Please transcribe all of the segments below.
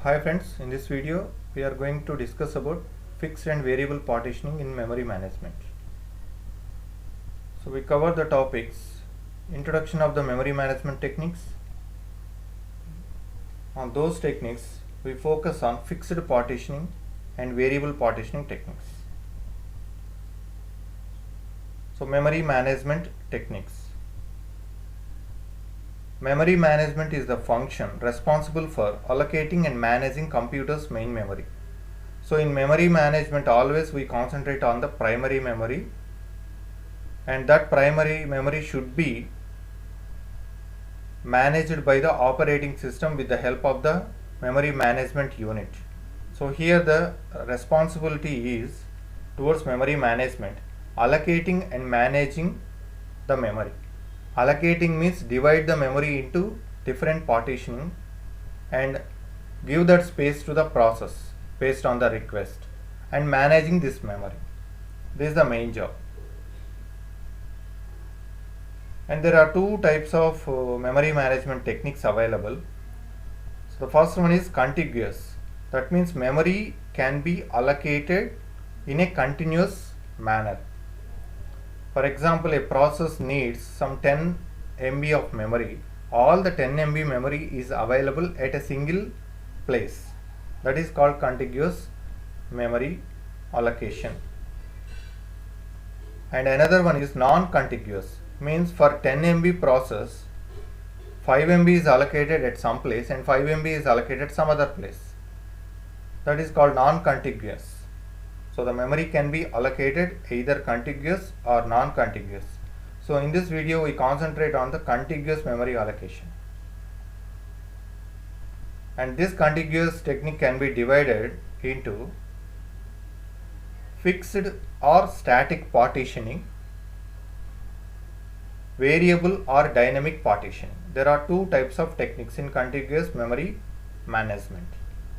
Hi friends, in this video we are going to discuss about fixed and variable partitioning in memory management. So we cover the topics: introduction of the memory management techniques. On those techniques we focus on fixed partitioning and variable partitioning techniques. So memory management techniques. Memory management is the function responsible for allocating and managing computer's main memory. So in memory management always we concentrate on the primary memory, and that primary memory should be managed by the operating system with the help of the memory management unit. So here the responsibility is towards memory management, allocating and managing the memory. Allocating means divide the memory into different partitioning and give that space to the process based on the request, and managing this memory. This is the main job. And there are two types of memory management techniques available. So the first one is contiguous. That means memory can be allocated in a continuous manner. For example, a process needs some 10 MB of memory. All the 10 MB memory is available at a single place. That is called contiguous memory allocation. And another one is non-contiguous. Means for 10 MB process, 5 MB is allocated at some place and 5 MB is allocated some other place. That is called non-contiguous. So the memory can be allocated either contiguous or non-contiguous. So in this video we concentrate on the contiguous memory allocation. And this contiguous technique can be divided into fixed or static partitioning, variable or dynamic partitioning. There are two types of techniques in contiguous memory management.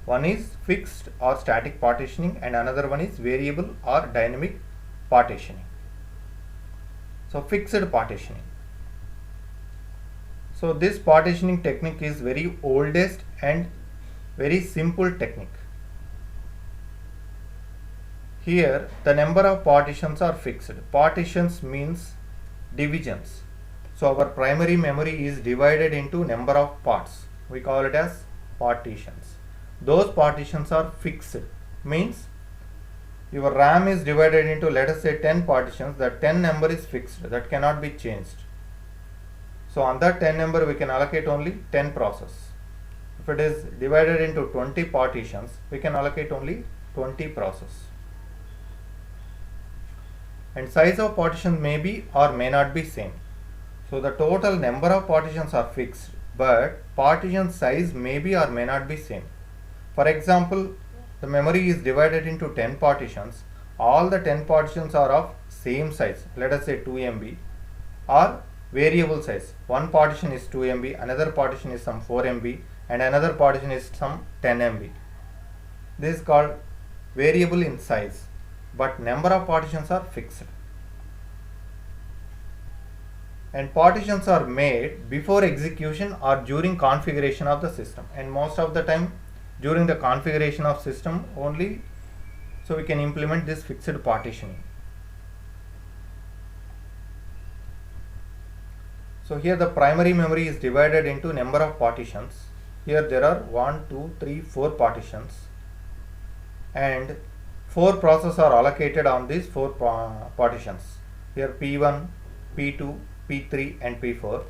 One is fixed or static partitioning and another one is variable or dynamic partitioning. So fixed partitioning. So this partitioning technique is very oldest and very simple technique. Here the number of partitions are fixed. Partitions means divisions. So our primary memory is divided into number of parts. We call it as partitions. Those partitions are fixed. Means your RAM is divided into, let us say, 10 partitions. That 10 number is fixed. That cannot be changed. So on that 10 number we can allocate only 10 process. If it is divided into 20 partitions, we can allocate only 20 process. And size of partitions may be or may not be same. So the total number of partitions are fixed, but partition size may be or may not be same. For example, the memory is divided into 10 partitions. All the 10 partitions are of same size, let us say 2 MB, or variable size. One partition is 2 MB, another partition is some 4 MB, and another partition is some 10 MB. This is called variable in size, but number of partitions are fixed. And partitions are made before execution or during configuration of the system, and most of the time during the configuration of system only, so we can implement this fixed partitioning. So here the primary memory is divided into number of partitions. Here there are 1, 2, 3, 4 partitions, and 4 processes are allocated on these 4 partitions. Here P1, P2, P3 and P4,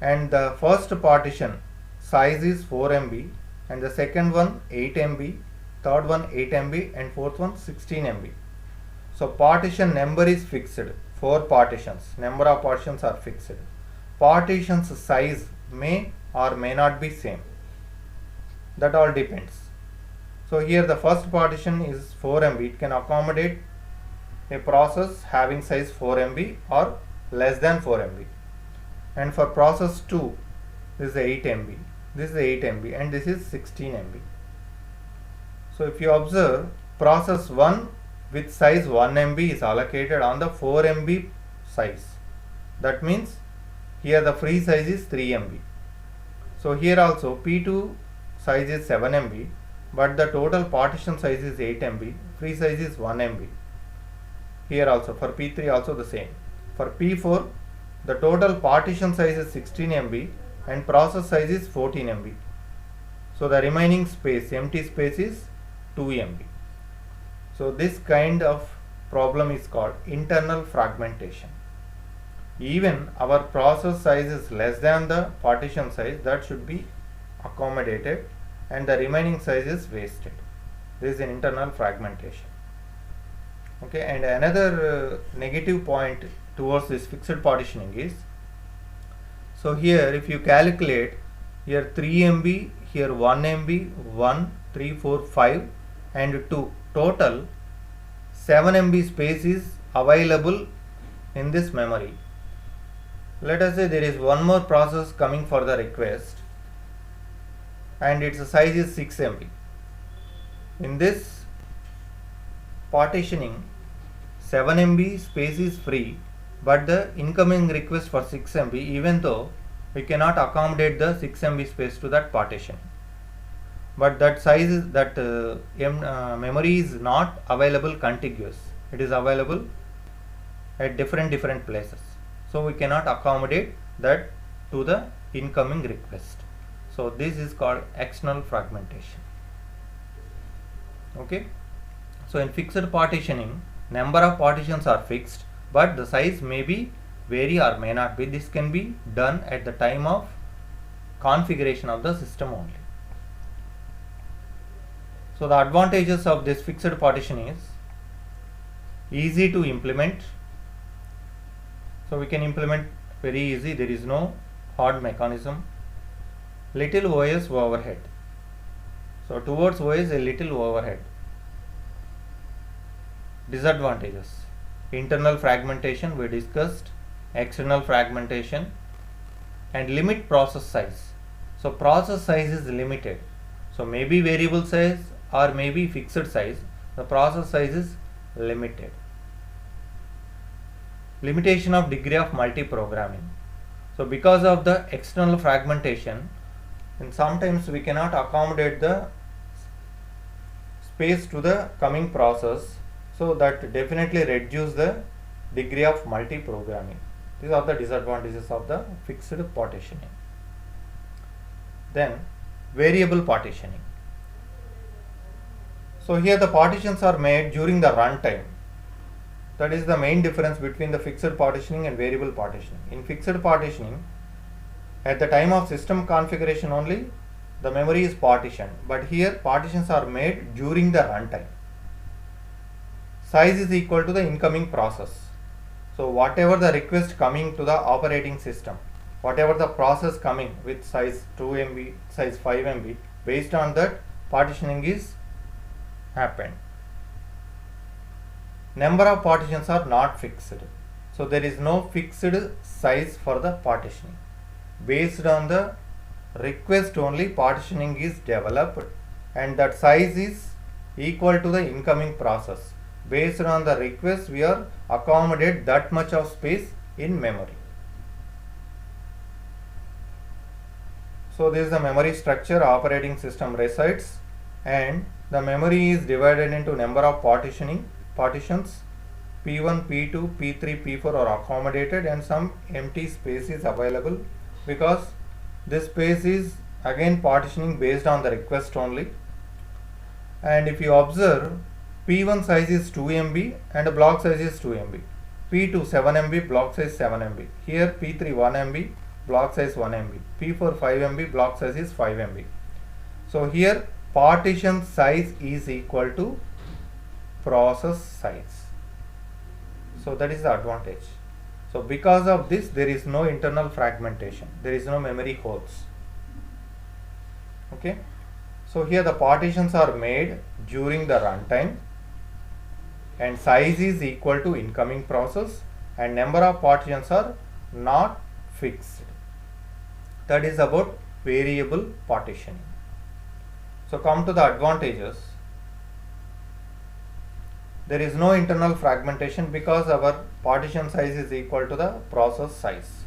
and the first partition size is 4 MB, and the second one 8 MB, third one 8 MB, and fourth one 16 MB. So partition number is fixed. 4 partitions, number of partitions are fixed. Partitions size may or may not be same. That all depends. So here the first partition is 4 MB. It can accommodate a process having size 4 MB or less than 4 MB. And for process 2, this is 8 MB. This is 8 MB and this is 16 MB. So if you observe, process 1 with size 1 MB is allocated on the 4 MB size. That means here the free size is 3 MB. So here also P2 size is 7 MB, but the total partition size is 8 MB, free size is 1 MB. Here also for P3 also the same. For P4, the total partition size is 16 MB and process size is 14 MB. So the remaining space, empty space, is 2 MB. So this kind of problem is called internal fragmentation. Even our process size is less than the partition size, that should be accommodated, and the remaining size is wasted. This is an internal fragmentation. Okay, and another negative point towards this fixed partitioning is, so here if you calculate, here 3 MB, here 1 MB, 1, 3, 4, 5 and 2, total 7 MB space is available in this memory. Let us say there is one more process coming for the request and its size is 6 MB. In this partitioning, 7 MB space is free, but the incoming request for 6 MB, even though we cannot accommodate the 6 MB space to that partition, but that size is that memory is not available contiguous, it is available at different places, so we cannot accommodate that to the incoming request. So this is called external fragmentation. Okay, so in fixed partitioning, number of partitions are fixed, but the size may be vary or may not be. This can be done at the time of configuration of the system only. So the advantages of this fixed partition is easy to implement. So we can implement very easy, there is no hard mechanism. Little OS overhead. So towards OS a little overhead. Disadvantages: internal fragmentation we discussed, external fragmentation, and limit process size. So process size is limited. So maybe variable size or maybe fixed size, the process size is limited. Limitation of degree of multi-programming. So because of the external fragmentation, and sometimes we cannot accommodate the space to the coming process, so that definitely reduce the degree of multi-programming. These are the disadvantages of the fixed partitioning. Then variable partitioning. So here the partitions are made during the runtime. That is the main difference between the fixed partitioning and variable partitioning. In fixed partitioning, at the time of system configuration only the memory is partitioned, but here partitions are made during the runtime. Size is equal to the incoming process. So whatever the request coming to the operating system, whatever the process coming with size 2 MB, size 5 MB, based on that partitioning is happened. Number of partitions are not fixed. So there is no fixed size for the partitioning. Based on the request only partitioning is developed, and that size is equal to the incoming process. Based on the request we are accommodate that much of space in memory. So this is the memory structure operating system resides, and the memory is divided into number of partitions. P1, P2, P3, P4 are accommodated, and some empty space is available because this space is again partitioning based on the request only. And if you observe, P1 size is 2 MB and block size is 2 MB. P2 7 MB, block size 7 MB. Here P3 1 MB, block size 1 MB. P4 5 MB, block size is 5 MB. So here partition size is equal to process size. So that is the advantage. So because of this there is no internal fragmentation, there is no memory holes. Okay. So here the partitions are made during the runtime, and size is equal to incoming process, and number of partitions are not fixed. That is about variable partitioning. So come to the advantages. There is no internal fragmentation because our partition size is equal to the process size.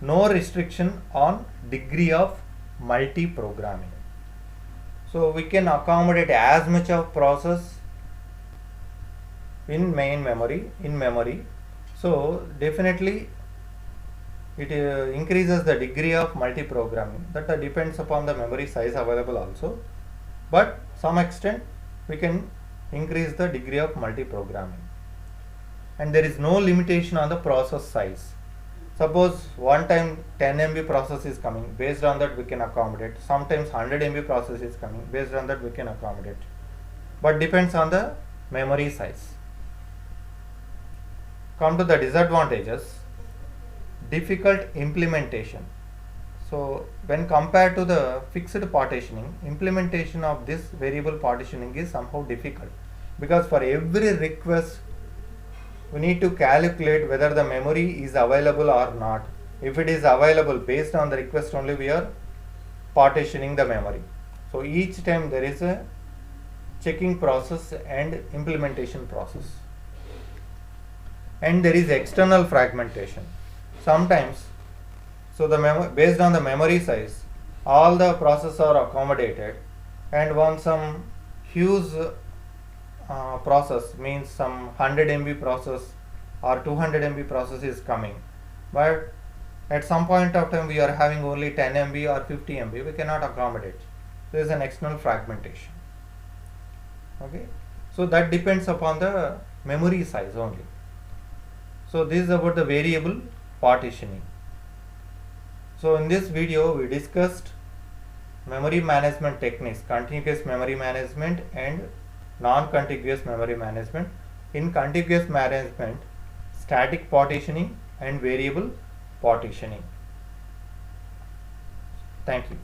No restriction on degree of multi-programming. So we can accommodate as much of process in memory. So definitely it increases the degree of multiprogramming. That depends upon the memory size available also, but some extent we can increase the degree of multiprogramming. And there is no limitation on the process size. Suppose one time 10 MB process is coming, based on that we can accommodate. Sometimes 100 MB process is coming, based on that we can accommodate. But depends on the memory size. Come to the disadvantages. Difficult implementation. So when compared to the fixed partitioning, implementation of this variable partitioning is somehow difficult, because for every request we need to calculate whether the memory is available or not. If it is available, based on the request only we are partitioning the memory. So each time there is a checking process and implementation process. And there is external fragmentation. Sometimes, so the based on the memory size, all the processes are accommodated, and once some huge process, means some 100 MB process or 200 MB process is coming, but at some point of time we are having only 10 MB or 50 MB, we cannot accommodate. There is an external fragmentation. Okay, so that depends upon the memory size only. So this is about the variable partitioning. So in this video we discussed memory management techniques, contiguous memory management and non-contiguous memory management. In contiguous management, static partitioning and variable partitioning. Thank you.